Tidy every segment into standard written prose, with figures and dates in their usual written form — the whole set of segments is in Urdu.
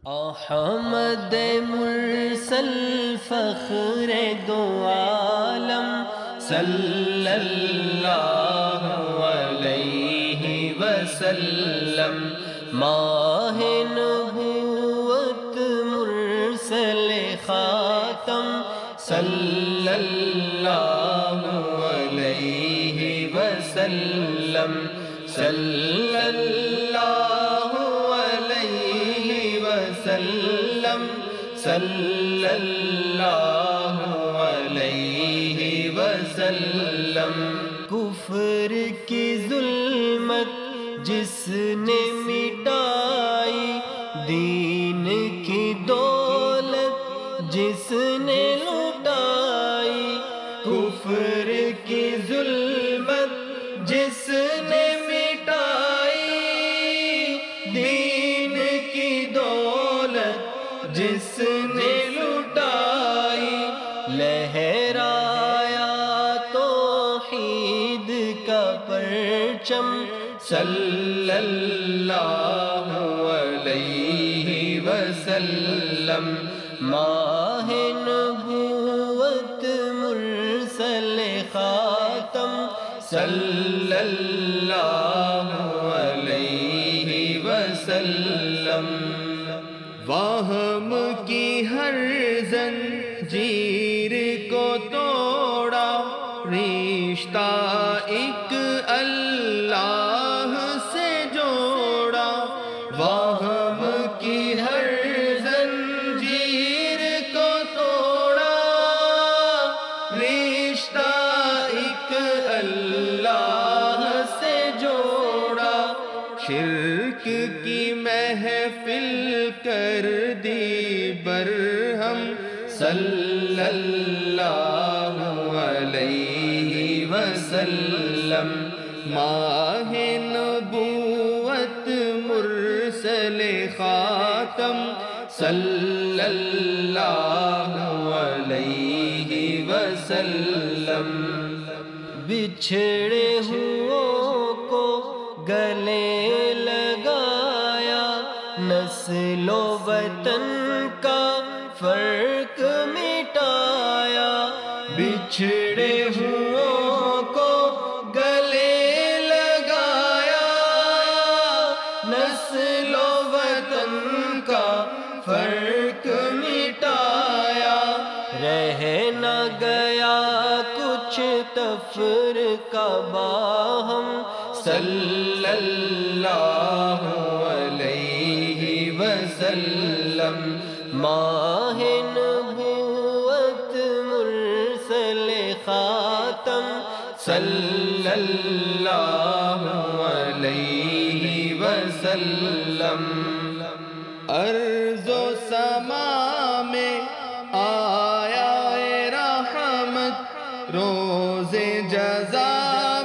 احمد مرسل فخر دو عالم صلی اللہ علیہ وسلم، ماہ نبوت مرسل خاتم صلی اللہ علیہ وسلم، صلی اللہ علیہ وسلم، صلی اللہ علیہ وسلم۔ کفر کی ظلمت جس نے مٹائی، دین کی دولت جس نے لٹائی، کفر کی ظلمت جس نے مٹائی، دین کی دولت جس نے لٹائی، لہرایا توحید کا پرچم صلی اللہ علیہ وسلم، ماہ نبوت مرسل خاتم صلی اللہ علیہ وسلم۔ وہم کی ہر زنجیر کو توڑا، رشتہ ایک اللہ سے جوڑا، وہم کی ہر زنجیر کو توڑا، رشتہ ایک اللہ سے جوڑا، شرک کی محفل کر دی برہم صلی اللہ علیہ وسلم، ماہ نبوت مرسل خاتم صلی اللہ علیہ وسلم۔ بچھڑے ہوں کو گلے لگایا، نسل و وطن کا فرق مٹایا، بچھڑے ہوں کو گلے لگایا، نسل و وطن کا فرق مٹایا، رہ نہ گیا کچھ تفرقہ باہم صلی اللہ علیہ وسلم، ماہ نبوت مرسل خاتم صلی اللہ علیہ وسلم۔ ارض و سما میں آیا رحمت، روز جزا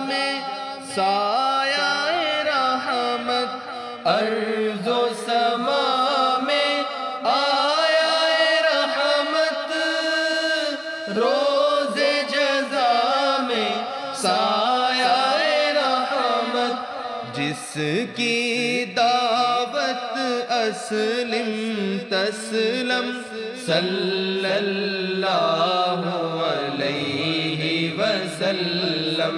میں سایہ رحمت، ارض و سما میں آیا رحمت، روز جزا میں سایہ رحمت، جس کی دعوت اسلم تسلم صلی اللہ علیہ وسلم،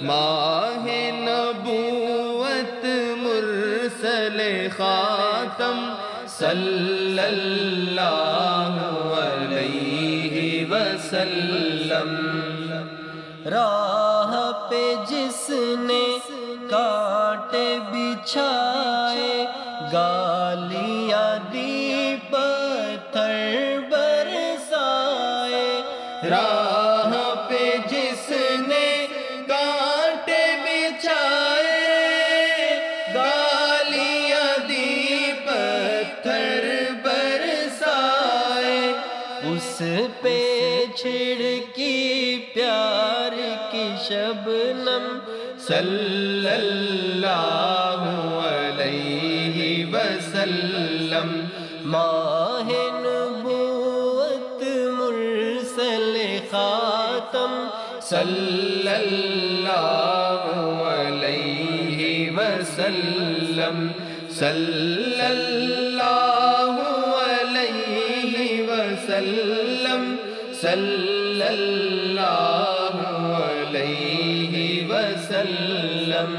ماہ نبوت مرسل خاتم صلی اللہ علیہ وسلم۔ راہ پہ جس نے کانٹے بچھائے، گالیاں دی پتھر برسائے، راہ پہ جس نے کانٹے بچھائے، گالیاں دی پتھر برسائے، اس پہ چھڑکی پیار کی شبنم صلی اللہ علیہ وسلم، ماہ نبوت مرسل خاتم صلی اللہ علیہ وسلم، صلی اللہ علیہ وسلم صلی اللہ علیہ وسلم